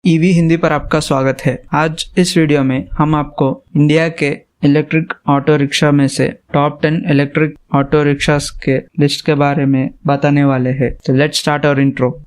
EV Hindi पर आपका स्वागत है। आज इस वीडियो में हम आपको इंडिया के इलेक्ट्रिक ऑटो रिक्शा में से टॉप 10 इलेक्ट्रिक ऑटो रिक्शास के लिस्ट के बारे में बताने वाले हैं। तो let's start our intro.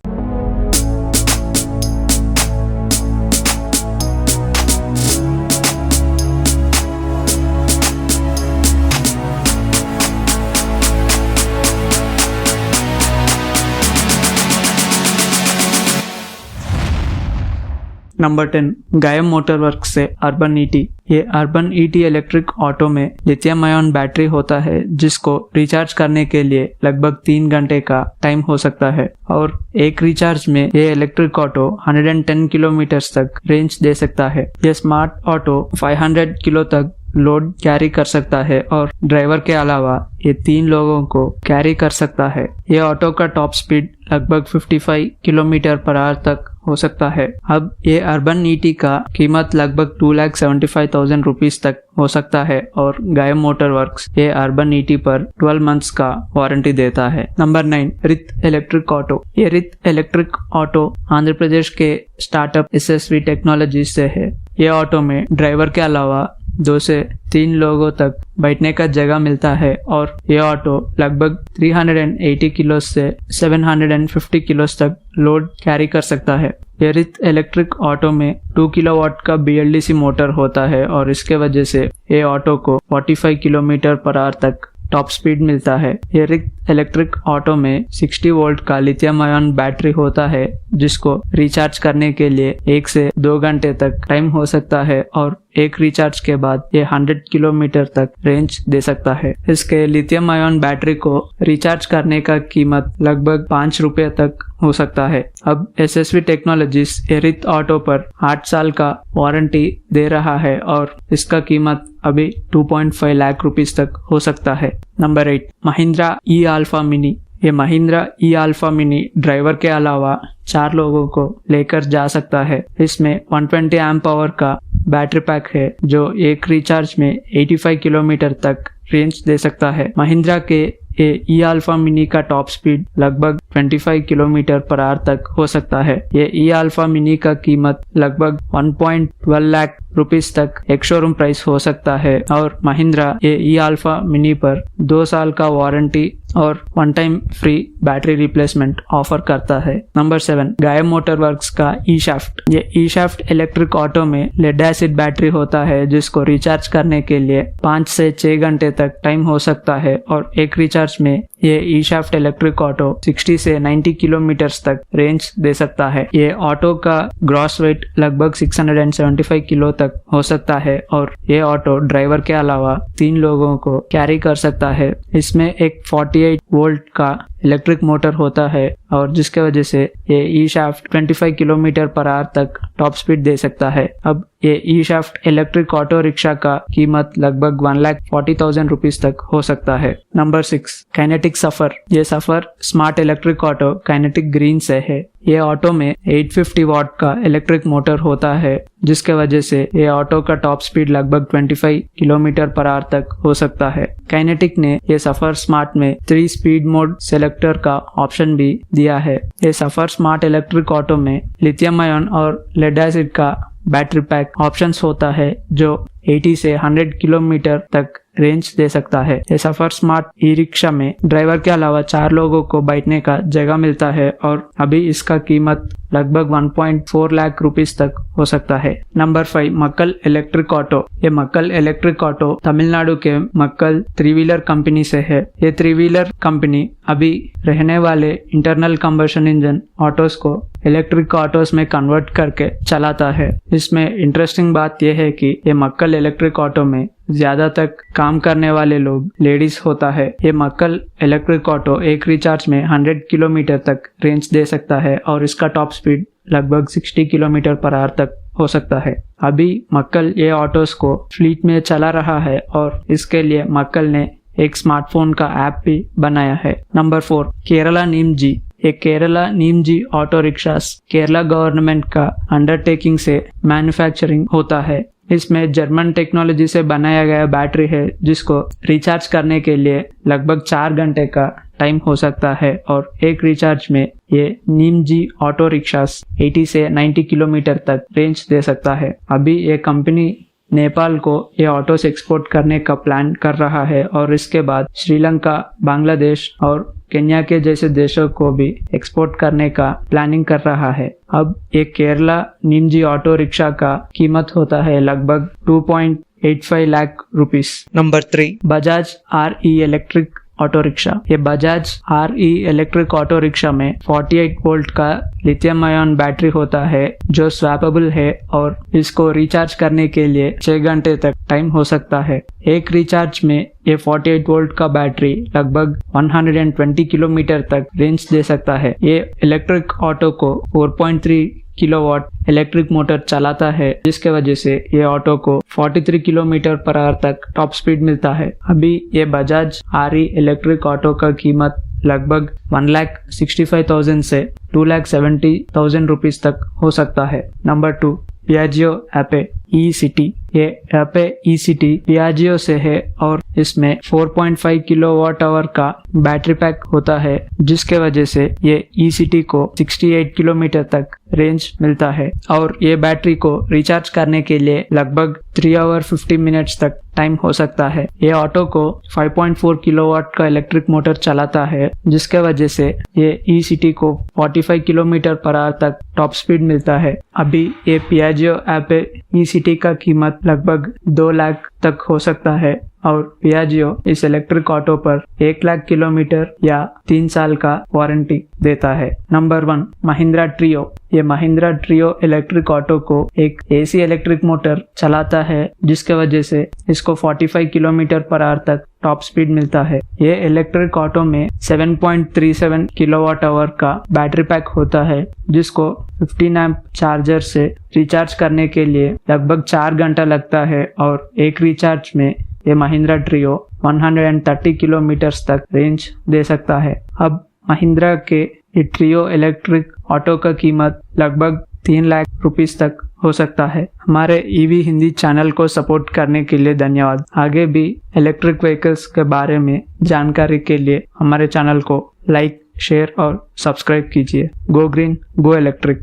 Number 10 Gayam Motor Work से अर्बन ईटी। ये अर्बन ईटी इलेक्ट्रिक ऑटो में लिथियम आयन बैटरी होता है जिसको रिचार्ज करने के लिए लगभग 3 घंटे का टाइम हो सकता है और एक रिचार्ज में ये इलेक्ट्रिक ऑटो 110 किलोमीटर तक रेंज दे सकता है। ये स्मार्ट ऑटो 500 किलो तक लोड कैरी कर सकता है और ड्राइवर के अलावा ये 3 लोगों को कैरी कर सकता है। ये ऑटो का टॉप स्पीड लगभग 55 किलोमीटर पर आवर तक हो सकता है। अब ये अर्बन ईटी का कीमत लगभग 2,75,000 रुपीज तक हो सकता है और गायम मोटर वर्क्स ये अर्बन ईटी पर 12 मंथ्स का वारंटी देता है। नंबर 9 रित इलेक्ट्रिक ऑटो। ये रित इलेक्ट्रिक ऑटो आंध्र प्रदेश के स्टार्टअप एसएसवी टेक्नोलॉजी से है। ये ऑटो में ड्राइवर के अलावा 2 से 3 लोगों तक बैठने का जगह मिलता है और ये ऑटो लगभग 380 किलो से 750 किलो तक लोड कैरी कर सकता है। ये रित इलेक्ट्रिक ऑटो में 2 किलोवाट का BLDC मोटर होता है और इसके वजह से ये ऑटो को 45 किलोमीटर पर आवर तक टॉप स्पीड मिलता है। ये रित इलेक्ट्रिक ऑटो में 60 वोल्ट का लिथियम आयन बैटरी होता है जिसको रिचार्ज करने के लिए 1 से 2 घंटे तक टाइम हो सकता है और एक रिचार्ज के बाद ये 100 किलोमीटर तक रेंज दे सकता है। इसके लिथियम आयन बैटरी को रिचार्ज करने का कीमत लगभग 5 रुपए तक हो सकता है। अब एसएसवी टेक्नोलॉजीज रित ऑटो पर 8 साल का वारंटी दे रहा है और इसका कीमत अभी 2.5 लाख रुपीस तक हो सकता है। नंबर 8 महिंद्रा ई अल्फा मिनी। ये महिंद्रा ई अल्फा मिनी ड्राइवर के अलावा 4 लोगों को लेकर जा सकता है। इसमें 120 एम्प पावर का बैटरी पैक है जो एक रिचार्ज में 85 किलोमीटर तक रेंज दे सकता है। महिंद्रा के ये ई अल्फा मिनी का टॉप स्पीड लगभग 25 किलोमीटर पर आवर तक हो सकता है। ये ई अल्फा मिनी का कीमत लगभग 1.12 लाख रुपीस तक एक शोरूम प्राइस हो सकता है और महिंद्रा ये ई अल्फा मिनी पर 2 साल का वारंटी और 1 time free battery replacement offer करता है। नंबर 7 गायम मोटर वर्क्स का ई शाफ्ट। ये ई शाफ्ट इलेक्ट्रिक ऑटो में लेड एसिड बैटरी होता है जिसको रिचार्ज करने के लिए 5 से 6 घंटे तक टाइम हो सकता है और एक रिचार्ज में ये ई शाफ्ट इलेक्ट्रिक ऑटो 60 से 90 किलोमीटर तक रेंज दे सकता है। ये ऑटो का ग्रॉस वेट लगभग 675 किलो तक हो सकता है और ये ऑटो ड्राइवर के अलावा 3 लोगों को कैरी कर सकता है। इसमें एक 48 वोल्ट का इलेक्ट्रिक मोटर होता है और जिसके वजह से ये e shaft 25 kilometre per hour तक टॉप स्पीड दे सकता है। अब ये e shaft electric auto rickshaw का कीमत लगभग 1,40,000 रुपीस तक हो सकता है। Number 6 Kinetic Safar. ये Safar smart electric auto Kinetic Green से है। ये ऑटो में 850 वाट का इलेक्ट्रिक मोटर होता है जिसके वजह से ये ऑटो का टॉप स्पीड लगभग 25 किलोमीटर पर आवर तक हो सकता है। काइनेटिक ने ये सफर स्मार्ट में 3 स्पीड मोड सेलेक्टर का ऑप्शन भी दिया है। ये सफर स्मार्ट इलेक्ट्रिक ऑटो में लिथियम आयन और लेड एसिड का बैटरी पैक ऑप्शंस होता है जो 80 से 100 किलोमीटर तक रेंज दे सकता है। ये सफर स्मार्ट ई रिक्शा में ड्राइवर के अलावा 4 लोगों को बैठने का जगह मिलता है और अभी इसका कीमत लगभग 1.4 लाख रुपीस तक हो सकता है। नंबर 5 मक्कल इलेक्ट्रिक ऑटो। ये मक्कल इलेक्ट्रिक ऑटो तमिलनाडु के मक्कल 3 व्हीलर कंपनी से है। ये 3 व्हीलर कंपनी अभी रहने वाले इंटरनल कंबशन इंजन ऑटोस को इलेक्ट्रिक ऑटोस में कन्वर्ट करके चलाता है। इसमें इंटरेस्टिंग बात यह है कि ये मक्कल इलेक्ट्रिक ऑटो में ज्यादा तक काम करने वाले लोग लेडीज होता है। ये मक्कल इलेक्ट्रिक ऑटो एक रिचार्ज में 100 किलोमीटर तक रेंज दे सकता है और इसका टॉप स्पीड लगभग 60 किलोमीटर पर आवर तक हो सकता है। अभी मक्कल ये ऑटोस को फ्लीट में चला रहा है और इसके लिए मक्कल ने एक स्मार्टफोन का ऐप भी बनाया है। नंबर 4 केरला नीम जी। ये केरला नीम जी ऑटो रिक्शास केरला गवर्नमेंट का अंडरटेकिंग से मैन्युफैक्चरिंग होता है। इसमें जर्मन टेक्नोलॉजी से बनाया गया बैटरी है जिसको रिचार्ज करने के लिए लगभग 4 घंटे का टाइम हो सकता है और एक रिचार्ज में ये निमजी ऑटो रिक्शास 80 से 90 किलोमीटर तक रेंज दे सकता है। अभी ये कंपनी नेपाल को ये ऑटोस एक्सपोर्ट करने का प्लान कर रहा है और इसके बाद श्रीलंका, बांग्लादेश और केन्या के जैसे देशों को भी एक्सपोर्ट करने का प्लानिंग कर रहा है। अब एक केरला निमजी ऑटो रिक्शा का कीमत होता है लगभग 2.85 lakh rupees. Number 3, Bajaj RE electric auto rickshaw. ये Bajaj RE electric auto rickshaw में 48 वोल्ट का लिथियम आयन बैटरी होता है जो स्वैपेबल है और इसको रिचार्ज करने के लिए 6 घंटे तक टाइम हो सकता है। एक रिचार्ज में ये 48 वोल्ट का बैटरी लगभग 120 किलोमीटर तक रेंज दे सकता है। ये इलेक्ट्रिक ऑटो को 4.3 किलोवाट इलेक्ट्रिक मोटर चलाता है, जिसके वजह से ये ऑटो को 43 किलोमीटर पर आवर तक टॉप स्पीड मिलता है। अभी ये बजाज RE इलेक्ट्रिक ऑटो का कीमत लगभग 1,65,000 से 2,70,000 रुपीस तक हो सकता है। Number 2, Piaggio Ape E-City। ये एपे E-City पियाजियो से है और इसमें 4.5 किलोवाट आवर का बैटरी पैक होता है, जिसके वजह से ये E-City को 68 किलोमीटर तक रेंज मिलता है और ये बैटरी को रिचार्ज करने के लिए लगभग 3 आवर 50 मिनट्स तक टाइम हो सकता है। ये ऑटो को 5.4 किलोवाट का इलेक्ट्रिक मोटर चलाता है, जिसके वजह से ये E-City को 45 किलोमीटर पर आवर तक टॉप स्पीड मिलता है। अभी ये पियाजियो एपे E-City का कीमत लगभग 2 लाख तक हो सकता है और पियाजियो इस इलेक्ट्रिक ऑटो पर 1 लाख किलोमीटर या 3 साल का वारंटी देता है। Number 1, Mahindra trio. ये महिंद्रा ट्रियो इलेक्ट्रिक ऑटो को एक AC इलेक्ट्रिक मोटर चलाता है, जिसके वजह से इसको 45 किलोमीटर पर आवर तक टॉप स्पीड मिलता है। ये इलेक्ट्रिक ऑटो में 7.37 किलोवाट आवर का बैटरी पैक होता है, जिसको 15 एम्प चार्जर से रिचार्ज करने के लिए लगभग 4 घंटा लगता है और एक रिचार्ज में ये महिंद्रा ट्रियो 130 किलोमीटर तक रेंज दे सकता है। अब महिंद्रा के ये ट्रियो इलेक्ट्रिक ऑटो का कीमत लगभग 3 लाख रुपीस तक हो सकता है। हमारे EV हिंदी चैनल को सपोर्ट करने के लिए धन्यवाद। आगे भी इलेक्ट्रिक व्हीकल्स के बारे में जानकारी के लिए हमारे चैनल को लाइक, शेयर और सब्सक्राइब कीजिए। Go green, go electric.